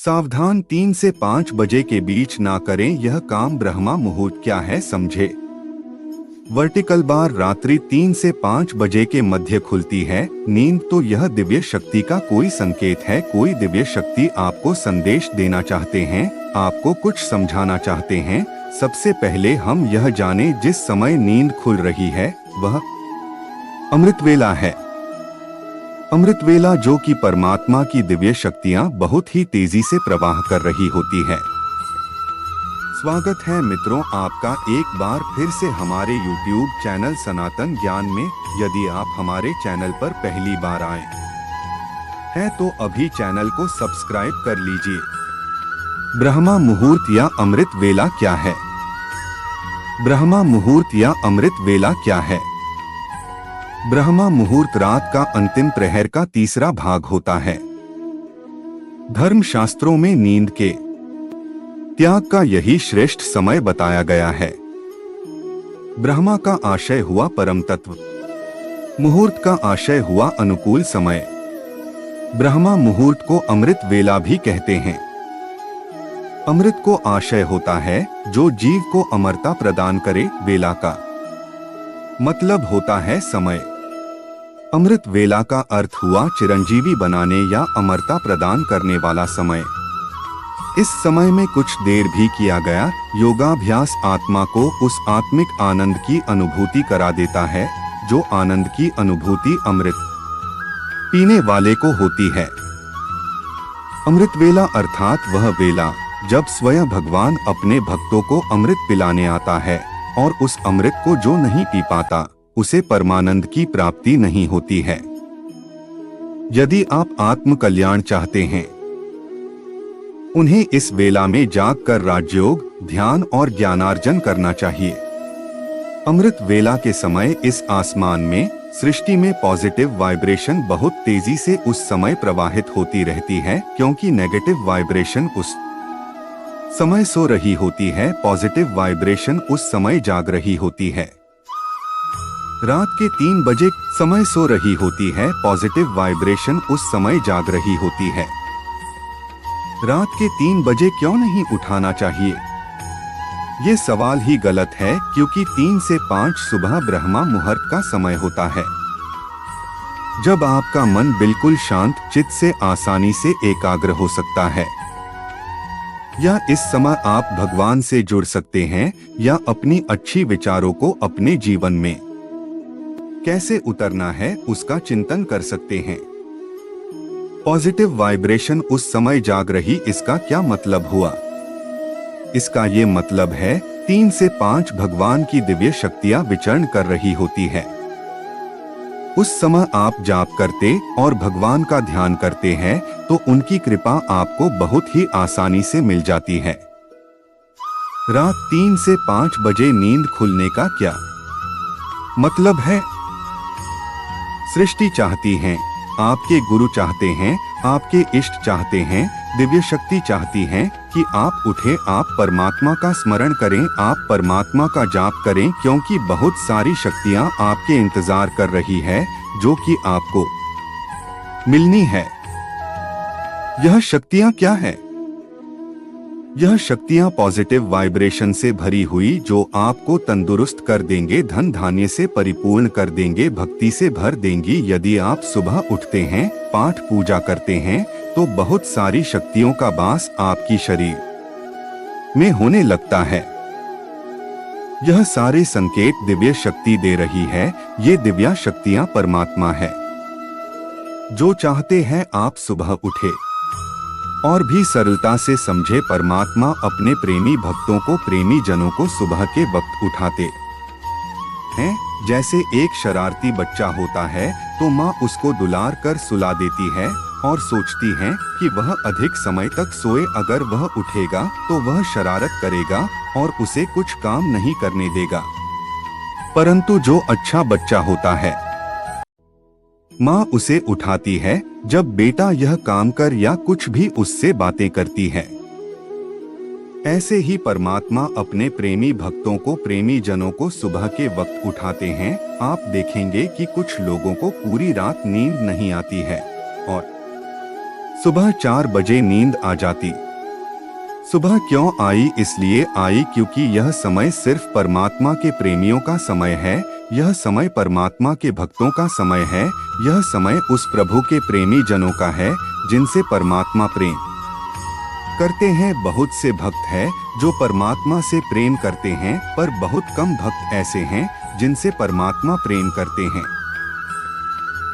सावधान, 3 से 5 बजे के बीच ना करें यह काम। ब्रह्मा मुहूर्त क्या है समझे। वर्टिकल बार रात्रि 3 से 5 बजे के मध्य खुलती है नींद, तो यह दिव्य शक्ति का कोई संकेत है। कोई दिव्य शक्ति आपको संदेश देना चाहते हैं, आपको कुछ समझाना चाहते हैं। सबसे पहले हम यह जाने, जिस समय नींद खुल रही है वह अमृत वेला है। अमृत वेला जो कि परमात्मा की दिव्य शक्तियां बहुत ही तेजी से प्रवाह कर रही होती है। स्वागत है मित्रों आपका एक बार फिर से हमारे YouTube चैनल सनातन ज्ञान में। यदि आप हमारे चैनल पर पहली बार आए हैं तो अभी चैनल को सब्सक्राइब कर लीजिए। ब्रह्मा मुहूर्त या अमृत वेला क्या है। ब्रह्मा मुहूर्त या अमृत वेला क्या है। ब्रह्मा मुहूर्त रात का अंतिम प्रहर का तीसरा भाग होता है। धर्म शास्त्रों में नींद के त्याग का यही श्रेष्ठ समय बताया गया है। ब्रह्मा का आशय हुआ परम तत्व, मुहूर्त का आशय हुआ अनुकूल समय। ब्रह्मा मुहूर्त को अमृत वेला भी कहते हैं। अमृत को आशय होता है जो जीव को अमरता प्रदान करे। वेला का मतलब होता है समय। अमृत वेला का अर्थ हुआ चिरंजीवी बनाने या अमरता प्रदान करने वाला समय। इस समय में कुछ देर भी किया गया योगाभ्यास आत्मा को उस आत्मिक आनंद की अनुभूति करा देता है, जो आनंद की अनुभूति अमृत पीने वाले को होती है। अमृत वेला अर्थात वह वेला जब स्वयं भगवान अपने भक्तों को अमृत पिलाने आता है, और उस अमृत को जो नहीं पी पाता उसे परमानंद की प्राप्ति नहीं होती है। यदि आप आत्म कल्याण चाहते हैं, उन्हें इस वेला में जागकर राजयोग, ध्यान और ज्ञानार्जन करना चाहिए। अमृत वेला के समय इस आसमान में, सृष्टि में पॉजिटिव वाइब्रेशन बहुत तेजी से उस समय प्रवाहित होती रहती है, क्योंकि नेगेटिव वाइब्रेशन उस समय सो रही होती है, पॉजिटिव वाइब्रेशन उस समय जाग रही होती है। रात के 3 बजे समय सो रही होती है, पॉजिटिव वाइब्रेशन उस समय जाग रही होती है। रात के 3 बजे क्यों नहीं उठाना चाहिए? ये सवाल ही गलत है, क्योंकि 3 से 5 सुबह ब्रह्मा मुहूर्त का समय होता है, जब आपका मन बिल्कुल शांत चित्त से आसानी से एकाग्र हो सकता है। या इस समय आप भगवान से जुड़ सकते हैं, या अपनी अच्छी विचारों को अपने जीवन में कैसे उतरना है उसका चिंतन कर सकते हैं। पॉजिटिव वाइब्रेशन उस समय जाग रही, इसका क्या मतलब हुआ? इसका ये मतलब है 3 से 5 भगवान की दिव्य शक्तियां विचरण कर रही होती है। उस समय आप जाप करते और भगवान का ध्यान करते हैं, तो उनकी कृपा आपको बहुत ही आसानी से मिल जाती है। रात 3 से 5 बजे नींद खुलने का क्या मतलब है? सृष्टि चाहती है, आपके गुरु चाहते हैं, आपके इष्ट चाहते हैं, दिव्य शक्ति चाहती है कि आप उठे, आप परमात्मा का स्मरण करें, आप परमात्मा का जाप करें, क्योंकि बहुत सारी शक्तियां आपके इंतजार कर रही है, जो कि आपको मिलनी है। यह शक्तियां क्या है? यह शक्तियां पॉजिटिव वाइब्रेशन से भरी हुई, जो आपको तंदुरुस्त कर देंगे, धन धान्य से परिपूर्ण कर देंगे, भक्ति से भर देंगी। यदि आप सुबह उठते हैं, पाठ पूजा करते हैं, तो बहुत सारी शक्तियों का वास आपकी शरीर में होने लगता है। यह सारे संकेत दिव्य शक्ति दे रही है। ये दिव्या शक्तियां परमात्मा है, जो चाहते हैं आप सुबह उठे और भी सरलता से समझे। परमात्मा अपने प्रेमी भक्तों को, प्रेमी जनों को सुबह के वक्त उठाते हैं। जैसे एक शरारती बच्चा होता है, तो माँ उसको दुलार कर सुला देती है और सोचती है कि वह अधिक समय तक सोए। अगर वह उठेगा तो वह शरारत करेगा और उसे कुछ काम नहीं करने देगा। परंतु जो अच्छा बच्चा होता है, माँ उसे उठाती है जब बेटा यह काम कर, या कुछ भी उससे बातें करती है। ऐसे ही परमात्मा अपने प्रेमी भक्तों को, प्रेमी जनों को सुबह के वक्त उठाते हैं। आप देखेंगे कि कुछ लोगों को पूरी रात नींद नहीं आती है और सुबह 4 बजे नींद आ जाती। सुबह क्यों आई? इसलिए आई क्योंकि यह समय सिर्फ परमात्मा के प्रेमियों का समय है, यह समय परमात्मा के भक्तों का समय है, यह समय उस प्रभु के प्रेमी जनों का है जिनसे परमात्मा प्रेम करते हैं। बहुत से भक्त हैं जो परमात्मा से प्रेम करते हैं, पर बहुत कम भक्त ऐसे हैं जिनसे परमात्मा प्रेम करते हैं।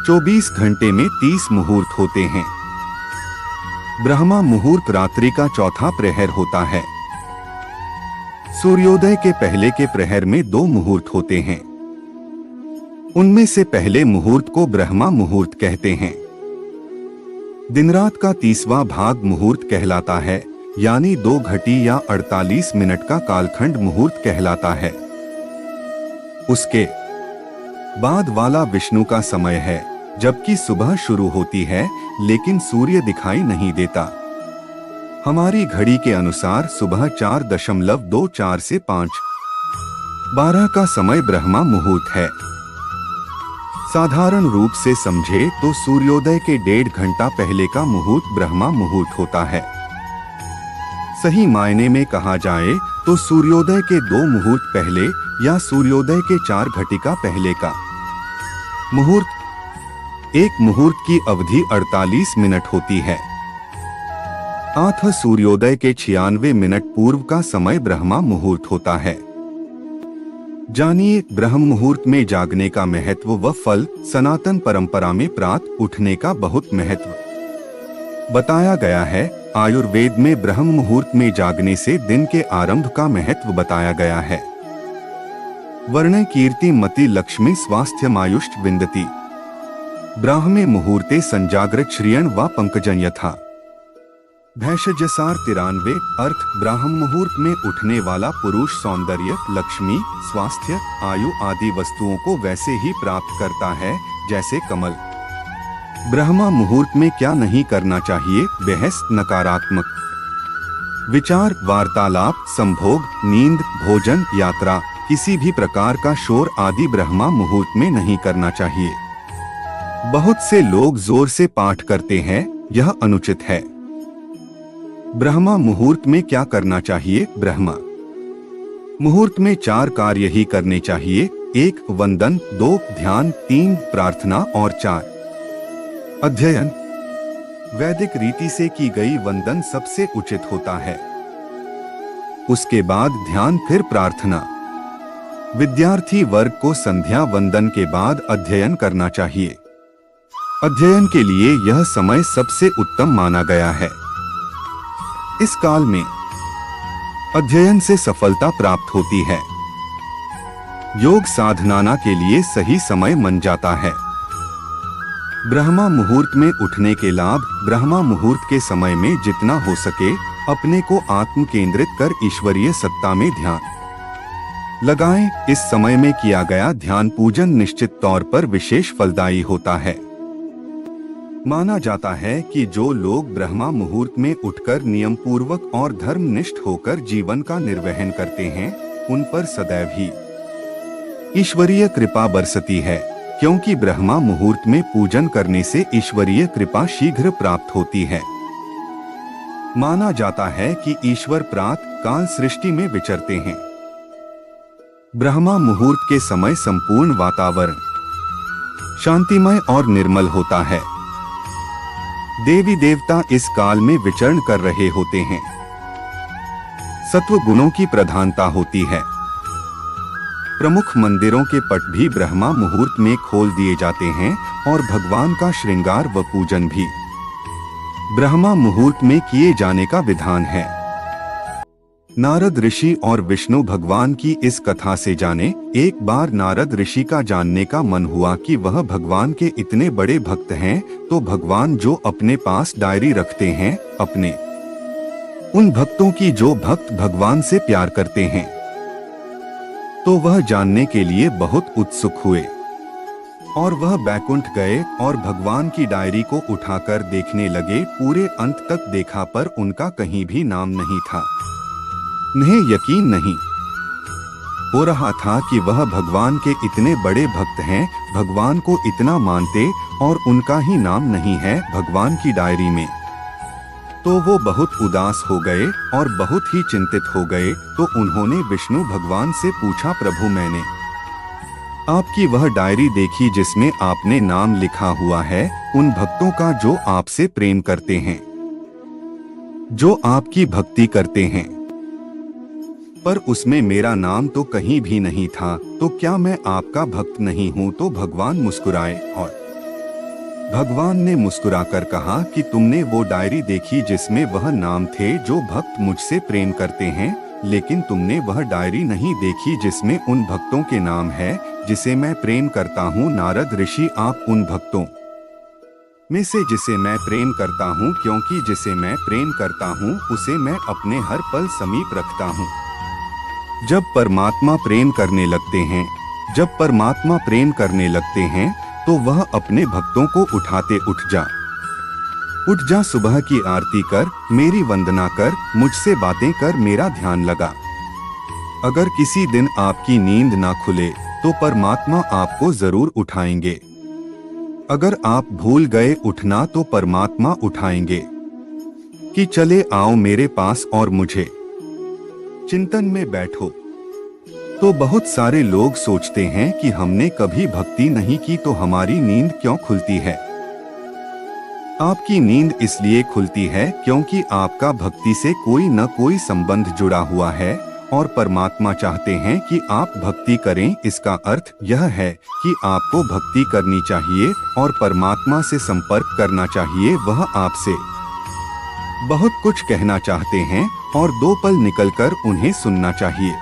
24 घंटे में 30 मुहूर्त होते हैं। ब्रह्मा मुहूर्त रात्रि का चौथा प्रहर होता है। सूर्योदय के पहले के प्रहर में 2 मुहूर्त होते हैं। उनमें से पहले मुहूर्त को ब्रह्मा मुहूर्त कहते हैं। दिन रात का 30वां भाग मुहूर्त कहलाता है, यानी 2 घटी या 48 मिनट का कालखंड मुहूर्त कहलाता है। उसके बाद वाला विष्णु का समय है, जबकि सुबह शुरू होती है लेकिन सूर्य दिखाई नहीं देता। हमारी घड़ी के अनुसार सुबह 4.24 से 5:12 का समय ब्रह्मा मुहूर्त है। साधारण रूप से समझे तो सूर्योदय के 1.5 घंटा पहले का मुहूर्त ब्रह्मा मुहूर्त होता है। सही मायने में कहा जाए तो सूर्योदय के 2 मुहूर्त पहले या सूर्योदय के 4 घटिका पहले का मुहूर्त। एक मुहूर्त की अवधि 48 मिनट होती है। सूर्योदय के 96 मिनट पूर्व का समय ब्रह्मा मुहूर्त होता है। जानिए ब्रह्म मुहूर्त में जागने का महत्व व फल। सनातन परंपरा में प्रातः उठने का बहुत महत्व बताया गया है। आयुर्वेद में ब्रह्म मुहूर्त में जागने से दिन के आरंभ का महत्व बताया गया है। वर्ण कीर्ति मति लक्ष्मी स्वास्थ्यमायुष्ट विन्दति। ब्राह्मे मुहूर्ते संजाग्रत श्रियण व पंकजन यथा। भैषजसार 93। अर्थ ब्राह्म मुहूर्त में उठने वाला पुरुष सौंदर्य, लक्ष्मी, स्वास्थ्य, आयु आदि वस्तुओं को वैसे ही प्राप्त करता है जैसे कमल। ब्रह्मा मुहूर्त में क्या नहीं करना चाहिए? बहस, नकारात्मक विचार, वार्तालाप, संभोग, नींद, भोजन, यात्रा, किसी भी प्रकार का शोर आदि ब्रह्मा मुहूर्त में नहीं करना चाहिए। बहुत से लोग जोर से पाठ करते हैं, यह अनुचित है। ब्रह्मा मुहूर्त में क्या करना चाहिए? ब्रह्मा मुहूर्त में 4 कार्य ही करने चाहिए। 1 वंदन, 2 ध्यान, 3 प्रार्थना और 4 अध्ययन। वैदिक रीति से की गई वंदन सबसे उचित होता है, उसके बाद ध्यान, फिर प्रार्थना। विद्यार्थी वर्ग को संध्या वंदन के बाद अध्ययन करना चाहिए। अध्ययन के लिए यह समय सबसे उत्तम माना गया है। इस काल में अध्ययन से सफलता प्राप्त होती है। योग साधना के लिए सही समय मन जाता है। ब्रह्मा मुहूर्त में उठने के लाभ। ब्रह्मा मुहूर्त के समय में जितना हो सके अपने को आत्म केंद्रित कर ईश्वरीय सत्ता में ध्यान लगाएं। इस समय में किया गया ध्यान पूजन निश्चित तौर पर विशेष फलदायी होता है। माना जाता है कि जो लोग ब्रह्मा मुहूर्त में उठकर नियम पूर्वक और धर्मनिष्ठ होकर जीवन का निर्वहन करते हैं, उन पर सदैव ही ईश्वरीय कृपा बरसती है, क्योंकि ब्रह्मा मुहूर्त में पूजन करने से ईश्वरीय कृपा शीघ्र प्राप्त होती है। माना जाता है कि ईश्वर प्रातः काल सृष्टि में विचरते हैं। ब्रह्मा मुहूर्त के समय संपूर्ण वातावरण शांतिमय और निर्मल होता है। देवी देवता इस काल में विचरण कर रहे होते हैं। सत्व गुणों की प्रधानता होती है। प्रमुख मंदिरों के पट भी ब्रह्मा मुहूर्त में खोल दिए जाते हैं और भगवान का श्रृंगार व पूजन भी ब्रह्मा मुहूर्त में किए जाने का विधान है। नारद ऋषि और विष्णु भगवान की इस कथा से जाने। एक बार नारद ऋषि का जानने का मन हुआ कि वह भगवान के इतने बड़े भक्त हैं, तो भगवान जो अपने पास डायरी रखते हैं, अपने उन भक्तों की जो भक्त भगवान से प्यार करते हैं, तो वह जानने के लिए बहुत उत्सुक हुए और वह बैकुंठ गए और भगवान की डायरी को उठाकर देखने लगे। पूरे अंत तक देखा पर उनका कहीं भी नाम नहीं था। उन्हें यकीन नहीं हो रहा था कि वह भगवान के इतने बड़े भक्त हैं, भगवान को इतना मानते और उनका ही नाम नहीं है भगवान की डायरी में। तो वो बहुत उदास हो गए और बहुत ही चिंतित हो गए। तो उन्होंने विष्णु भगवान से पूछा, प्रभु मैंने आपकी वह डायरी देखी जिसमें आपने नाम लिखा हुआ है उन भक्तों का जो आपसे प्रेम करते हैं, जो आपकी भक्ति करते हैं, पर उसमें मेरा नाम तो कहीं भी नहीं था, तो क्या मैं आपका भक्त नहीं हूँ? तो भगवान मुस्कुराए और भगवान ने मुस्कुराकर कहा कि तुमने वो डायरी देखी जिसमें वह नाम थे जो भक्त मुझसे प्रेम करते हैं, लेकिन तुमने वह डायरी नहीं देखी जिसमें उन भक्तों के नाम है जिसे मैं प्रेम करता हूँ। नारद ऋषि, आप उन भक्तों में से जिसे मैं प्रेम करता हूँ, क्योंकि जिसे मैं प्रेम करता हूँ उसे मैं अपने हर पल समीप रखता हूँ। जब परमात्मा प्रेम करने लगते हैं, जब परमात्मा प्रेम करने लगते हैं तो वह अपने भक्तों को उठाते, उठ जा सुबह की आरती कर, मेरी वंदना कर, मुझसे बातें कर, मेरा ध्यान लगा। अगर किसी दिन आपकी नींद ना खुले तो परमात्मा आपको जरूर उठाएंगे। अगर आप भूल गए उठना तो परमात्मा उठाएंगे कि चले आओ मेरे पास और मुझे चिंतन में बैठो। तो बहुत सारे लोग सोचते हैं कि हमने कभी भक्ति नहीं की तो हमारी नींद क्यों खुलती है? आपकी नींद इसलिए खुलती है क्योंकि आपका भक्ति से कोई न कोई संबंध जुड़ा हुआ है और परमात्मा चाहते हैं कि आप भक्ति करें। इसका अर्थ यह है कि आपको भक्ति करनी चाहिए और परमात्मा से संपर्क करना चाहिए। वह आपसे बहुत कुछ कहना चाहते हैं और दो पल निकलकर उन्हें सुनना चाहिए।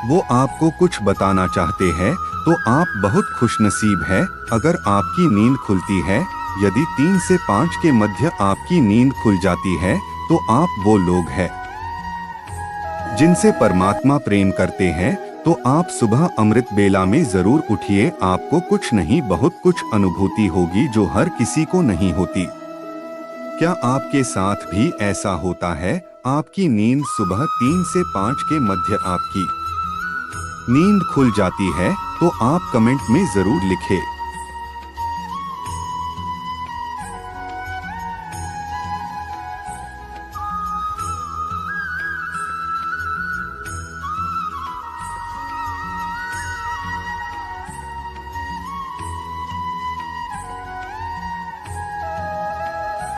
वो आपको कुछ बताना चाहते हैं तो आप बहुत खुशनसीब हैं अगर आपकी नींद खुलती है। यदि 3 से 5 के मध्य आपकी नींद खुल जाती है तो आप वो लोग हैं जिनसे परमात्मा प्रेम करते हैं। तो आप सुबह अमृत बेला में जरूर उठिए, आपको कुछ नहीं बहुत कुछ अनुभूति होगी जो हर किसी को नहीं होती। क्या आपके साथ भी ऐसा होता है? आपकी नींद सुबह 3 से 5 के मध्य आपकी नींद खुल जाती है तो आप कमेंट में जरूर लिखें।